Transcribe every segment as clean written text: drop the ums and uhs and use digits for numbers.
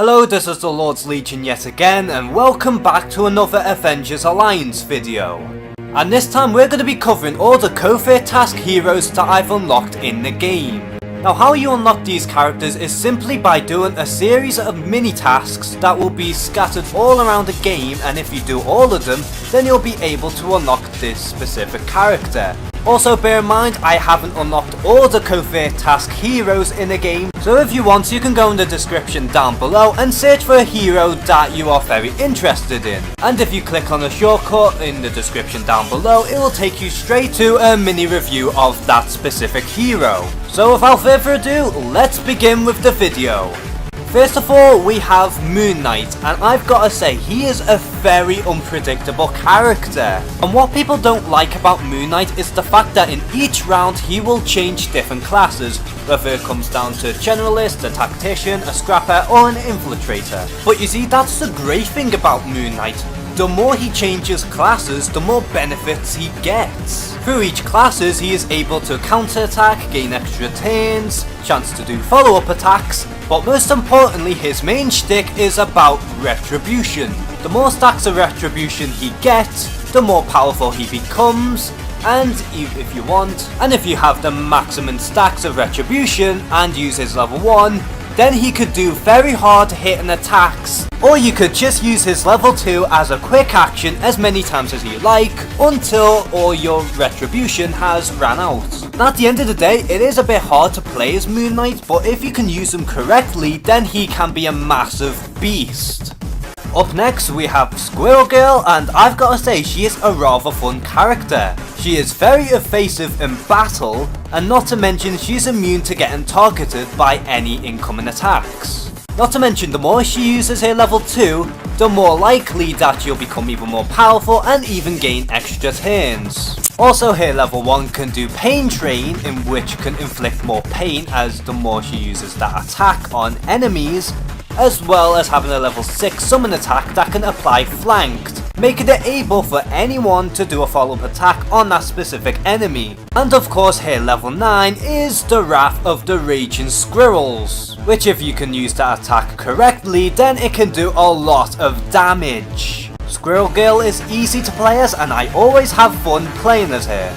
Hello, this is the Lord's Legion yet again, and welcome back to another Avengers Alliance video. And this time we're going to be covering all the Covert Task heroes that I've unlocked in the game. Now how you unlock these characters is simply by doing a series of mini tasks that will be scattered all around the game, and if you do all of them, then you'll be able to unlock this specific character. Also bear in mind, I haven't unlocked all the Covert Task heroes in the game, so if you want you can go in the description down below and search for a hero that you are very interested in. And if you click on the shortcut in the description down below, it will take you straight to a mini review of that specific hero. So without further ado, let's begin with the video. First of all, we have Moon Knight, and I've got to say, he is a very unpredictable character. And what people don't like about Moon Knight is the fact that in each round he will change different classes, whether it comes down to generalist, a tactician, a scrapper, or an infiltrator. But you see, that's the great thing about Moon Knight. The more he changes classes, the more benefits he gets. Through each classes, he is able to counter-attack, gain extra turns, chance to do follow-up attacks, but most importantly, his main shtick is about retribution. The more stacks of retribution he gets, the more powerful he becomes, and if you want, and if you have the maximum stacks of retribution and use his level 1, then he could do very hard hitting attacks, or you could just use his level 2 as a quick action as many times as you like until all your retribution has ran out. And at the end of the day, it is a bit hard to play as Moon Knight, but if you can use him correctly, then he can be a massive beast. Up next we have Squirrel Girl, and I've got to say, she is a rather fun character. She is very evasive in battle, and not to mention she's immune to getting targeted by any incoming attacks. Not to mention, the more she uses her level 2, the more likely that she'll become even more powerful and even gain extra turns. Also, her level 1 can do Pain Drain, in which can inflict more pain as the more she uses that attack on enemies, as well as having a level 6 summon attack that can apply Flanked, making it able for anyone to do a follow-up attack on that specific enemy. And of course, her level 9 is the Wrath of the Raging Squirrels, which if you can use that attack correctly, then it can do a lot of damage. Squirrel Girl is easy to play as, and I always have fun playing as her.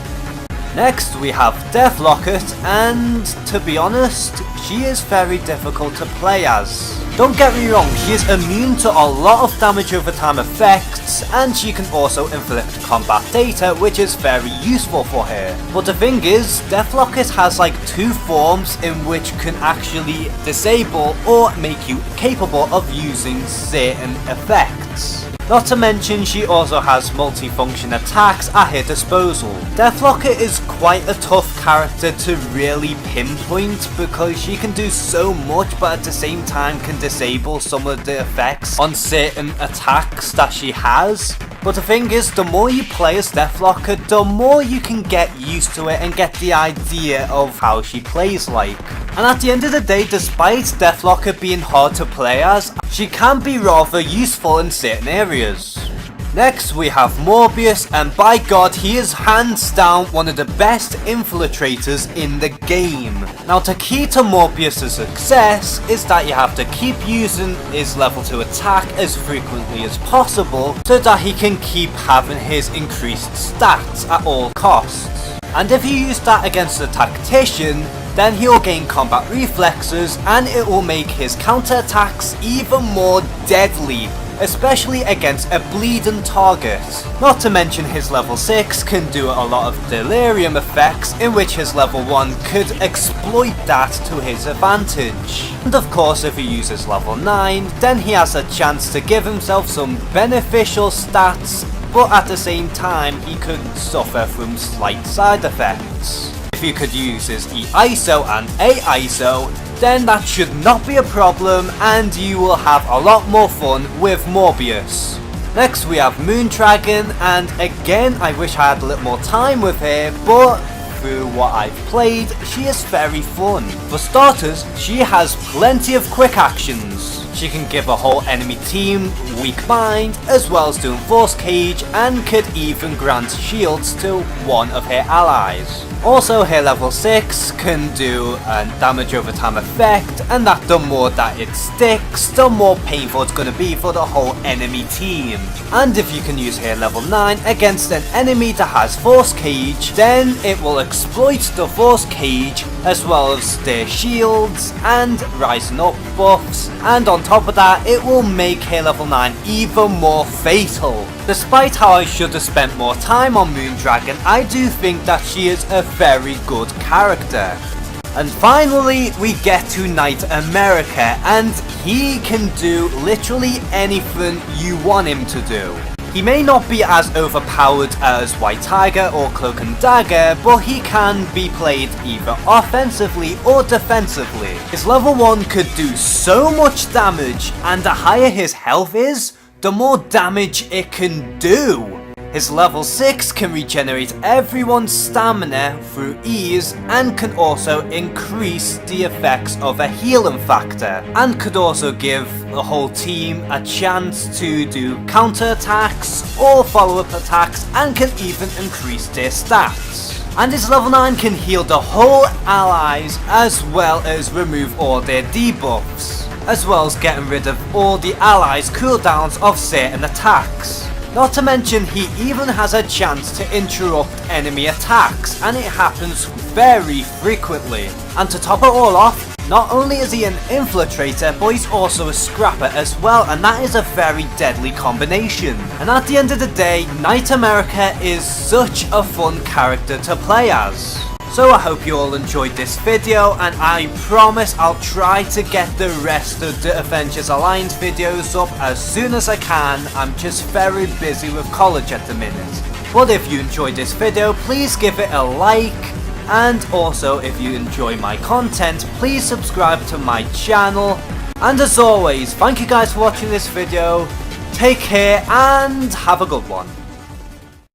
Next we have Locket, and to be honest, she is very difficult to play as. Don't get me wrong, she is immune to a lot of damage over time effects, and she can also inflict combat data, which is very useful for her. But the thing is, Locket has like two forms in which can actually disable or make you capable of using certain effects. Not to mention, she also has multifunction attacks at her disposal. Locket is quite a tough character to really pinpoint because she can do so much, but at the same time can disable some of the effects on certain attacks that she has. But the thing is, the more you play as Locket, the more you can get used to it and get the idea of how she plays like. And at the end of the day, despite Locket being hard to play as, she can be rather useful in certain areas. Next we have Morbius, and by god, he is hands down one of the best infiltrators in the game. Now the key to Morbius' success is that you have to keep using his level 2 attack as frequently as possible so that he can keep having his increased stats at all costs. And if you use that against a tactician, then he'll gain combat reflexes, and it will make his counter-attacks even more deadly, especially against a bleeding target. Not to mention, his level 6 can do a lot of delirium effects, in which his level 1 could exploit that to his advantage. And of course, if he uses level 9, then he has a chance to give himself some beneficial stats, but at the same time he could suffer from slight side effects. If you could use his E-ISO and A-ISO, then that should not be a problem, and you will have a lot more fun with Morbius. Next we have Moondragon, and again, I wish I had a little more time with her, but through what I've played, she is very fun. For starters, she has plenty of quick actions. She can give a whole enemy team weak mind, as well as doing force cage, and could even grant shields to one of her allies. Also, her level 6 can do a damage over time effect, and that the more that it sticks, the more painful it's going to be for the whole enemy team. And if you can use her level 9 against an enemy that has Force Cage, then it will exploit the Force Cage as well as their shields and rising up buffs, and on top of that it will make her level 9 even more fatal. Despite how I should have spent more time on Moondragon, I do think that she is a very good character. And finally we get to Knight America, and he can do literally anything you want him to do. He may not be as overpowered as White Tiger or Cloak and Dagger, but he can be played either offensively or defensively. His level 1 could do so much damage, and the higher his health is, the more damage it can do. His level 6 can regenerate everyone's stamina through ease, and can also increase the effects of a healing factor, and could also give the whole team a chance to do counter attacks or follow-up attacks, and can even increase their stats. And his level 9 can heal the whole allies as well as remove all their debuffs, as well as getting rid of all the allies' cooldowns of certain attacks. Not to mention, he even has a chance to interrupt enemy attacks, and it happens very frequently. And to top it all off, not only is he an infiltrator, but he's also a scrapper as well, and that is a very deadly combination. And at the end of the day, Knight America is such a fun character to play as. So I hope you all enjoyed this video, and I promise I'll try to get the rest of the Avengers Alliance videos up as soon as I can. I'm just very busy with college at the minute. But if you enjoyed this video, please give it a like, and also if you enjoy my content, please subscribe to my channel. And as always, thank you guys for watching this video, take care and have a good one.